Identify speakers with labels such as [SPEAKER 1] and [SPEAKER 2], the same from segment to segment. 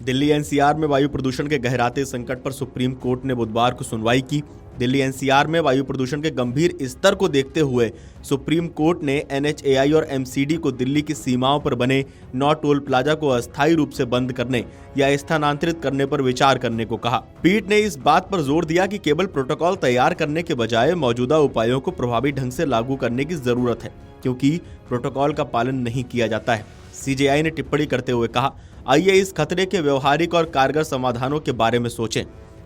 [SPEAKER 1] Delhi NCR में वायु प्रदूषण के गहराते संकट पर सुप्रीम कोर्ट ने बुधवार को सुनवाई की। दिल्ली एनसीआर में वायु प्रदूषण के गंभीर स्तर को देखते हुए सुप्रीम कोर्ट ने एनएचएआई और एमसीडी को दिल्ली की सीमाओं पर बने 9 टोल प्लाजा को अस्थायी रूप से बंद करने या स्थानांतरित करने पर विचार करने को कहा। पीठ ने इस बात पर जोर दिया कि केवल प्रोटोकॉल तैयार करने के बजाय मौजूदा उपायों को प्रभावी ढंग से लागू करने की जरूरत है, क्योंकि प्रोटोकॉल का पालन नहीं किया जाता है। सीजेआई ने टिप्पणी करते हुए कहा, आइए इस खतरे के व्यवहारिक और कारगर समाधानों के बारे में सोचें।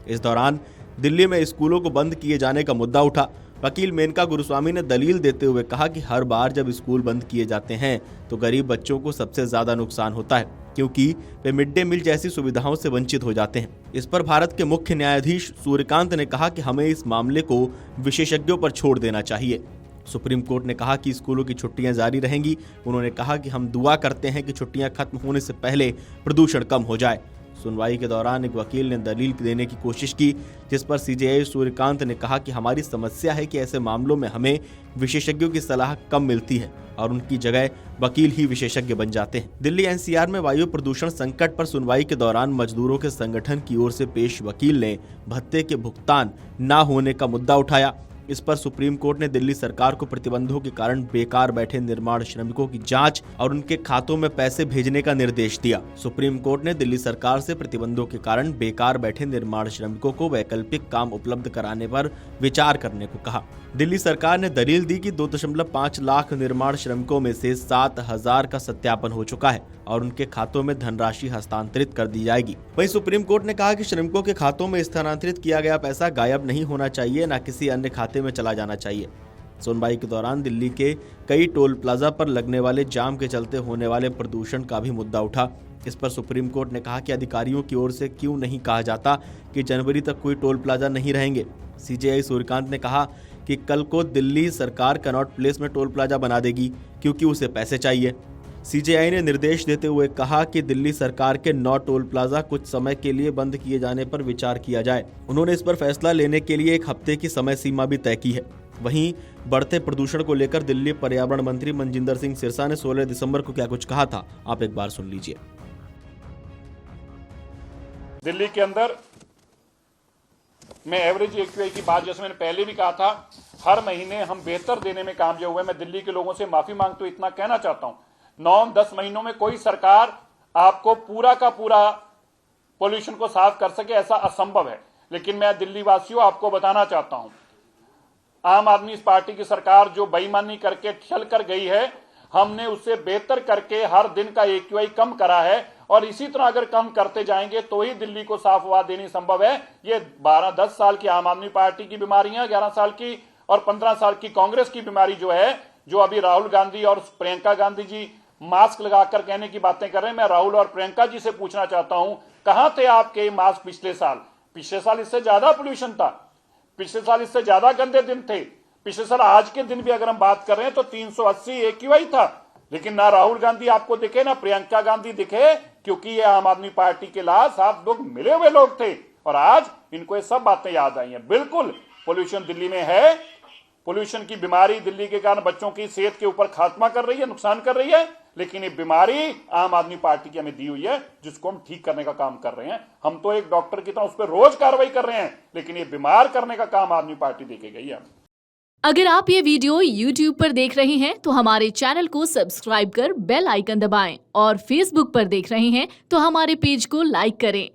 [SPEAKER 1] इस दौरान दिल्ली में स्कूलों को बंद किए जाने का मुद्दा उठा। वकील मेनका गुरुस्वामी ने दलील देते हुए कहा कि हर बार जब स्कूल बंद किए जाते हैं तो गरीब बच्चों को सबसे ज्यादा नुकसान होता है, क्योंकि वे मिड डे मील जैसी सुविधाओं से वंचित हो जाते हैं। इस पर भारत के मुख्य न्यायाधीश सूर्यकांत ने कहा कि हमें इस मामले को विशेषज्ञों पर छोड़ देना चाहिए। सुप्रीम कोर्ट ने कहा कि स्कूलों की छुट्टियां जारी रहेंगी। उन्होंने कहा कि हम दुआ करते हैं कि छुट्टियां खत्म होने से पहले प्रदूषण कम हो जाए। सुनवाई के दौरान एक वकील ने दलील देने की कोशिश की, जिस पर सीजेआई सूर्यकांत ने कहा कि हमारी समस्या है कि ऐसे मामलों में हमें विशेषज्ञों की सलाह कम मिलती है और उनकी जगह वकील ही विशेषज्ञ बन जाते हैं। दिल्ली एनसीआर में वायु प्रदूषण संकट पर सुनवाई के दौरान मजदूरों के संगठन की ओर से पेश वकील ने भत्ते के भुगतान न होने का मुद्दा उठाया। इस पर सुप्रीम कोर्ट ने दिल्ली सरकार को प्रतिबंधों के कारण बेकार बैठे निर्माण श्रमिकों की जांच और उनके खातों में पैसे भेजने का निर्देश दिया। सुप्रीम कोर्ट ने दिल्ली सरकार से प्रतिबंधों के कारण बेकार बैठे निर्माण श्रमिकों को वैकल्पिक काम उपलब्ध कराने पर विचार करने को कहा। दिल्ली सरकार ने दलील दी कि 2.5 लाख निर्माण श्रमिकों में से 7,000 का सत्यापन हो चुका है और उनके खातों में धनराशि हस्तांतरित कर दी जाएगी। वहीं सुप्रीम कोर्ट ने कहा कि श्रमिकों के खातों में स्थानांतरित किया गया पैसा गायब नहीं होना चाहिए, न किसी अन्य खाते में चला जाना चाहिए। सुनवाई के दौरान दिल्ली के कई टोल प्लाजा पर लगने वाले जाम के चलते होने वाले प्रदूषण का भी मुद्दा उठा। इस पर सुप्रीम कोर्ट ने कहा कि अधिकारियों की ओर से क्यों नहीं कहा जाता कि जनवरी तक कोई टोल प्लाजा नहीं रहेंगे। सीजेआई सूर्यकांत ने कहा कि कल को दिल्ली सरकार कनॉट प्लेस में टोल प्लाजा बना देगी, क्योंकि उसे पैसे चाहिए। सीजेआई ने निर्देश देते हुए कहा कि दिल्ली सरकार के 9 टोल प्लाजा कुछ समय के लिए बंद किए जाने पर विचार किया जाए। उन्होंने इस पर फैसला लेने के लिए 1 हफ्ते की समय सीमा भी तय की है। वहीं बढ़ते प्रदूषण को लेकर दिल्ली पर्यावरण मंत्री मनजिंदर सिंह सिरसा ने 16 दिसंबर को क्या कुछ कहा था, आप एक बार सुन लीजिए।
[SPEAKER 2] दिल्ली के अंदर मैं एवरेज एक्यूआई की बात, जैसे मैंने पहले भी कहा था, हर महीने हम बेहतर देने में कामयाब हुए। मैं दिल्ली के लोगों से माफी मांगता हूं, इतना कहना चाहता हूं, 9-10 महीनों में कोई सरकार आपको पूरा का पूरा पोल्यूशन को साफ कर सके, ऐसा असंभव है। लेकिन मैं दिल्ली वासियों आपको बताना चाहता हूं, आम आदमी पार्टी की सरकार जो बेईमानी करके चल कर गई है, हमने उससे बेहतर करके हर दिन का एक्यूआई कम करा है और इसी तरह अगर कम करते जाएंगे तो ही दिल्ली को साफ हवा देनी संभव है। ये 12-10 साल की आम आदमी पार्टी की बीमारियां, 11 साल की और 15 साल की कांग्रेस की बीमारी जो है, जो अभी राहुल गांधी और प्रियंका गांधी जी मास्क लगाकर कहने की बातें कर रहे हैं। मैं राहुल और प्रियंका जी से पूछना चाहता हूं, कहां थे आपके मास्क पिछले साल? पिछले साल इससे ज्यादा पोल्यूशन था, पिछले साल इससे ज्यादा गंदे दिन थे। पिछले साल आज के दिन भी अगर हम बात कर रहे हैं तो 380 एक्यूआई था, लेकिन ना राहुल गांधी आपको दिखे ना प्रियंका गांधी दिखे, क्योंकि ये आम आदमी पार्टी के साथ लोग मिले हुए लोग थे और आज इनको ये सब बातें याद आई हैं। बिल्कुल पोल्यूशन दिल्ली में है, पोल्यूशन की बीमारी दिल्ली के कारण बच्चों की सेहत के ऊपर खात्मा कर रही है, नुकसान कर रही है, लेकिन ये बीमारी आम आदमी पार्टी की हमें दी हुई है, जिसको हम ठीक करने का काम कर रहे हैं। हम तो एक डॉक्टर की तरह उस पर रोज कार्रवाई कर रहे हैं, लेकिन ये बीमार करने का काम आदमी पार्टी देके गई है।
[SPEAKER 3] अगर आप ये वीडियो YouTube पर देख रहे हैं तो हमारे चैनल को सब्सक्राइब कर बेल आइकन दबाएं और Facebook पर देख रहे हैं तो हमारे पेज को लाइक करें।